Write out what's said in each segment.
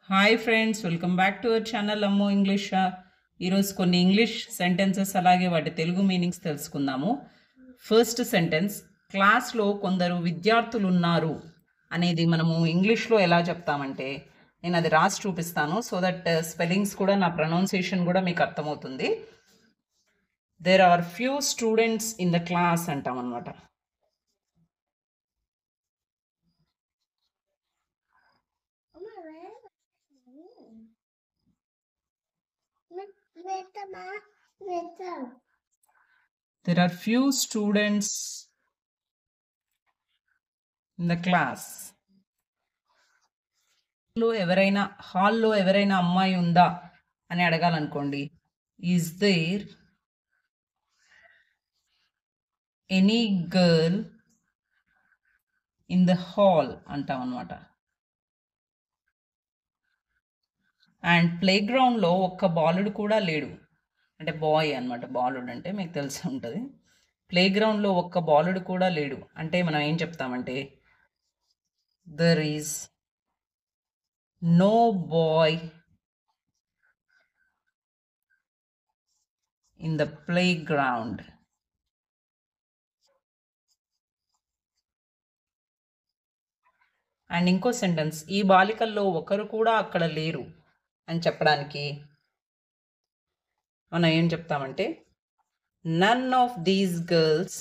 Hi friends, welcome back to our channel అమ్మో English. ఈరోజు కొన్ని ఇంగ్లీష్ సెంటెన్సెస్ అలాగే వాటి తెలుగు మీనింగ్స్ తెలుసుకుందాము. ఫస్ట్ సెంటెన్స్, క్లాస్లో కొందరు విద్యార్థులు ఉన్నారు అనేది మనము ఇంగ్లీష్లో ఎలా చెప్తామంటే, నేను అది రాసి చూపిస్తాను సో దట్ స్పెల్లింగ్స్ కూడా నా ప్రొనౌన్సియేషన్ కూడా మీకు అర్థమవుతుంది. There are few students in the class అంటాం అనమాట. There are few students in the class. హాల్లో ఎవరైనా అమ్మాయి ఉందా అని అడగాలనుకోండి, is there any girl in the hall అంటాం అనమాట. అండ్ ప్లే గ్రౌండ్లో ఒక్క బాలుడు కూడా లేడు, అంటే బాయ్ అనమాట. బాలుడు అంటే మీకు తెలిసి ఉంటుంది. ప్లే గ్రౌండ్లో ఒక్క బాలుడు కూడా లేడు అంటే మనం ఏం చెప్తామంటే, there is no boy in the playground. అండ్ ఇంకో సెంటెన్స్, ఈ బాలికల్లో ఒకరు కూడా అక్కడ లేరు అని చెప్పడానికి మనం ఏం చెప్తామంటే, none of these girls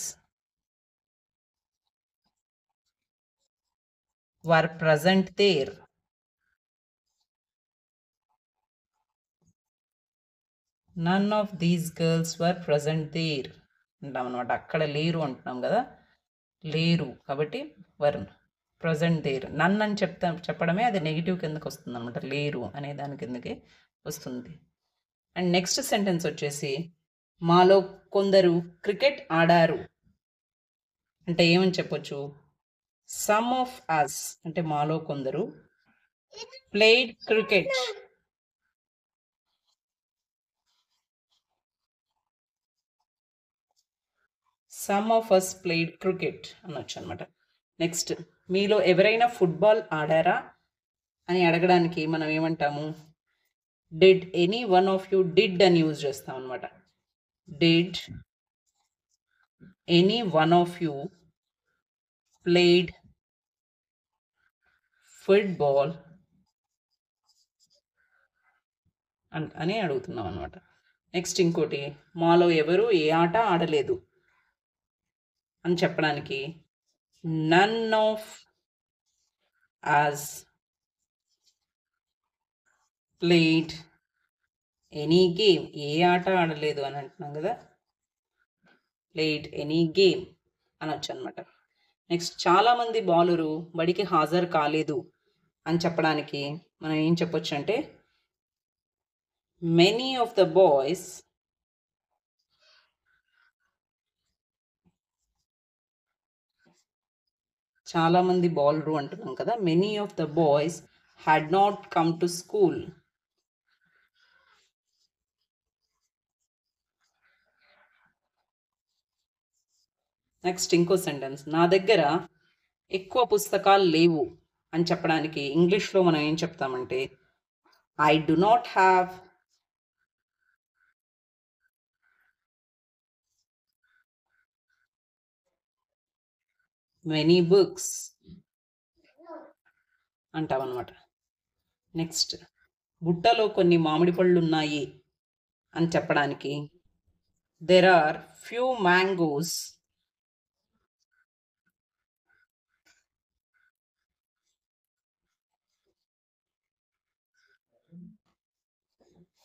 were present there. None of these girls were present there అంటాం అనమాట. అక్కడ లేరు అంటున్నాం కదా, లేరు కాబట్టి వర్ ప్రజెంట్ దేర్. నన్ అని చెప్పడమే అది నెగిటివ్ కిందకి వస్తుంది అనమాట, లేరు అనే దాని కిందకి వస్తుంది. అండ్ నెక్స్ట్ సెంటెన్స్ వచ్చేసి, మాలో కొందరు క్రికెట్ ఆడారు అంటే ఏమని చెప్పొచ్చు, సమ్ ఆఫ్ అస్ అంటే మాలో కొందరు played cricket. Some of us played cricket అనొచ్చు అనమాట. నెక్స్ట్, మీలో ఎవరైనా ఫుట్బాల్ ఆడారా అని అడగడానికి మనం ఏమంటాము, did any one of you, did అని యూజ్ చేస్తాం అనమాట. Did any one of you played football అని అడుగుతున్నాం అనమాట. నెక్స్ట్ ఇంకోటి, మాలో ఎవరు ఏ ఆట ఆడలేదు అని చెప్పడానికి none of us played any game. ఏ ఆట ఆడలేదు అని అంటున్నాం కదా, ప్లేడ్ ఎనీ గేమ్ అనొచ్చు అనమాట. నెక్స్ట్, చాలామంది బాలురు బడికి హాజరు కాలేదు అని చెప్పడానికి మనం ఏం చెప్పొచ్చు అంటే, మెనీ ఆఫ్ ద బాయ్స్ చాలామంది బాలురు అంటున్నాం కదా, many of the boys had not come to school. Next ఇంకో సెంటెన్స్, నా దగ్గర ఎక్కువ పుస్తకాలు లేవు అని చెప్పడానికి ఇంగ్లీష్లో మనం ఏం చెప్తామంటే, I do not have many books అంటాం అనమాట. నెక్స్ట్, బుట్టలో కొన్ని మామిడి పళ్ళు ఉన్నాయి అని చెప్పడానికి there are few mangoes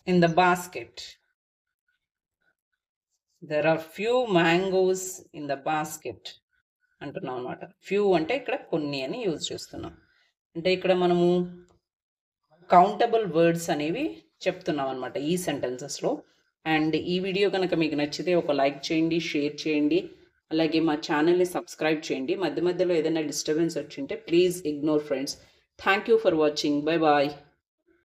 in the basket. There are few mangoes in the basket అంటున్నాం అనమాట. ఫ్యూ అంటే ఇక్కడ కొన్ని అని యూజ్ చేస్తున్నాం. అంటే ఇక్కడ మనము కౌంటబుల్ వర్డ్స్ అనేవి చెప్తున్నాం అనమాట ఈ సెంటెన్సెస్లో. అండ్ ఈ వీడియో కనుక మీకు నచ్చితే ఒక లైక్ చేయండి, షేర్ చేయండి, అలాగే మా ఛానల్ని సబ్స్క్రైబ్ చేయండి. మధ్య మధ్యలో ఏదైనా డిస్టర్బెన్స్ వచ్చింటే please ignore friends. Thank you for watching. Bye bye.